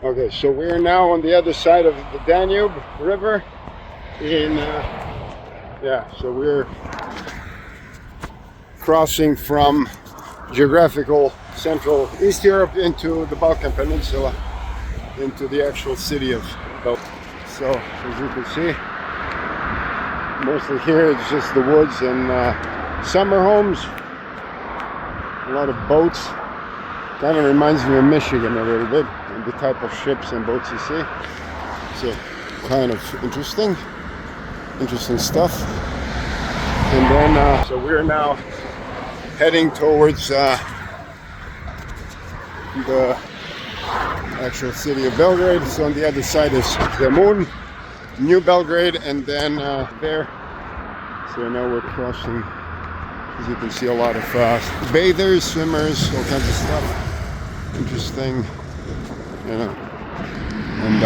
Okay, so we're now on the other side of the Danube River in, so we're crossing from geographical Central East Europe into the Balkan Peninsula, into the actual city of Belgrade. So, as you can see, mostly here it's just the woods and summer homes, a lot of boats. Kind of reminds me of Michigan a little bit, and the type of ships and boats you see. So, kind of interesting stuff. And then, so we're now heading towards the actual city of Belgrade. So on the other side is Zemun, New Belgrade, and then there. So now we're crossing. As you can see, a lot of bathers, swimmers, all kinds of stuff. Interesting, you know. And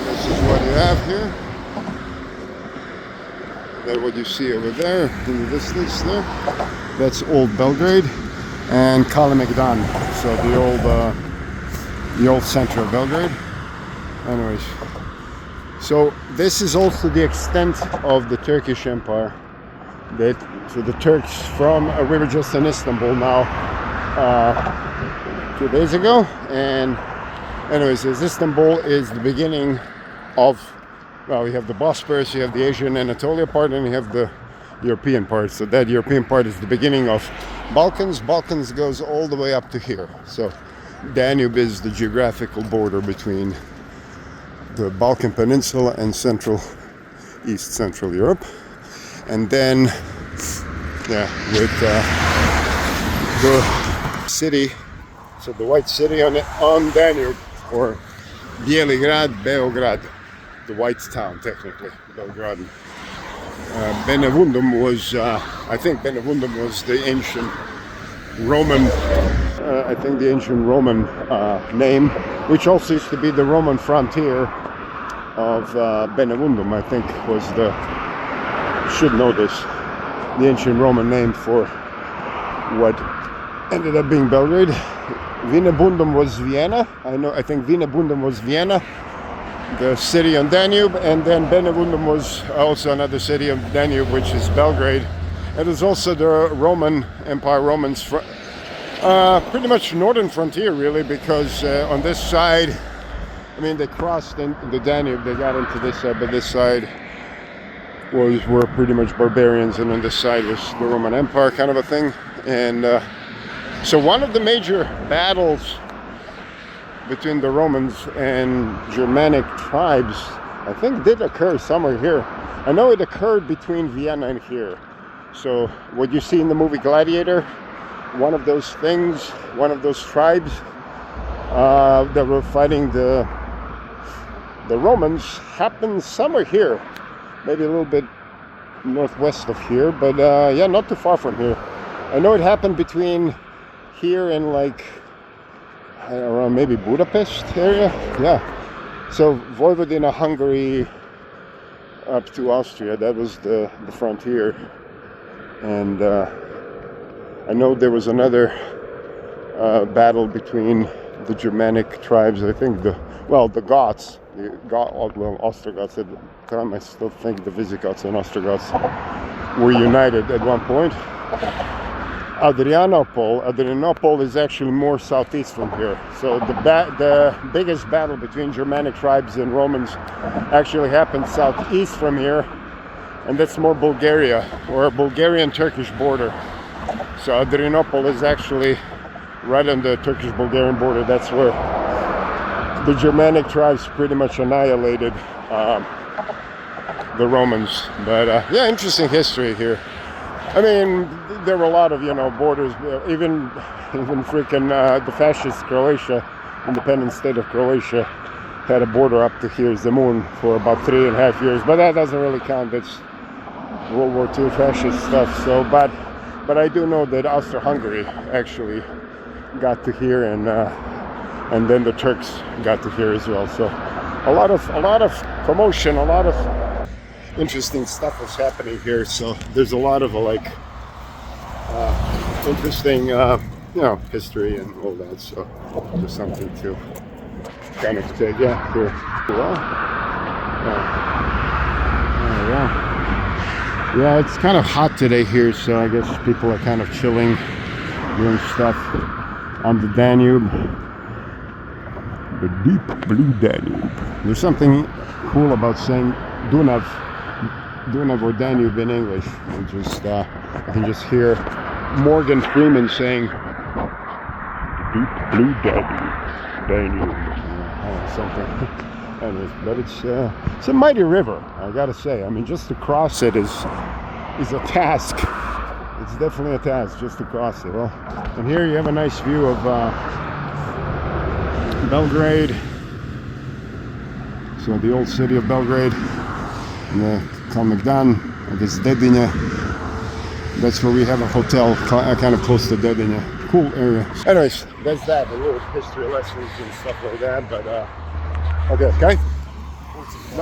this is what you have here. Then what you see over there in the distance there, that's old Belgrade and Kalemegdan, so the old center of Belgrade. Anyways, so this is also the extent of the Turkish Empire. So the Turks we were just in Istanbul now 2 days ago, and anyways, Istanbul is the beginning of, well, you have the Bosporus, you have the Asian Anatolia part, and you have the European part. So that European part is the beginning of Balkans. Balkans goes all the way up to here. So Danube is the geographical border between the Balkan Peninsula and East Central Europe. And then, with the city, so the white city on Danube, or Belgrade, Beograd, the white town technically, Belgrade. Benevundum was, I think Benevundum was the ancient Roman, name, which also used to be the Roman frontier of Benevundum. I think was should know this, the ancient Roman name for what ended up being Belgrade. Venebundum was Vienna. I think Venebundum was Vienna, the city on Danube, and then Benevundum was also another city of Danube, which is Belgrade. It was also the Roman Empire, pretty much northern frontier really, because on this side, I mean, they crossed the Danube, they got into this side, but this side were pretty much barbarians, and on this side was the Roman Empire kind of a thing. And so one of the major battles between the Romans and Germanic tribes, I think, did occur somewhere here. I know it occurred between Vienna and here. So what you see in the movie Gladiator, one of those things, one of those tribes that were fighting the Romans happened somewhere here, maybe a little bit northwest of here, but not too far from here. I know it happened between here and like around maybe Budapest area. Yeah, so Vojvodina, Hungary, up to Austria, that was the frontier. And I know there was another battle between the Germanic tribes. I think the Goths, Ostrogoths at the time. I still think the Visigoths and Ostrogoths were united at one point. Adrianople is actually more southeast from here. So the biggest battle between Germanic tribes and Romans actually happened southeast from here, and that's more Bulgaria, or a Bulgarian-Turkish border. So Adrianople is actually right on the Turkish-Bulgarian border. That's where the Germanic tribes pretty much annihilated the Romans. But interesting history here. I mean, there were a lot of, borders, even freaking the fascist Croatia, independent state of Croatia, had a border up to here, Zemun, for about 3.5 years. But that doesn't really count. That's World War II fascist stuff. So, but I do know that Austria-Hungary actually got to here, and then the Turks got to here as well. So a lot of commotion, a lot of interesting stuff was happening here. So there's a lot of interesting, history and all that. So just something to kind of take, here. Wow. Yeah, it's kind of hot today here, so I guess people are kind of chilling, doing stuff on the Danube, the deep blue Danube. There's something cool about saying Dunav or Danube in English. And just I can just hear Morgan Freeman saying deep blue Danube, something. Anyways, but it's a mighty river, I gotta say. I mean, just to cross it is a task. It's definitely a task just to cross it. Well, and here you have a nice view of Belgrade. So the old city of Belgrade, and the Kalmegdan, this Dedinje. That's where we have a hotel kind of close to Dedinje. Cool area. Anyways, that's that. A little history lessons and stuff like that. But okay.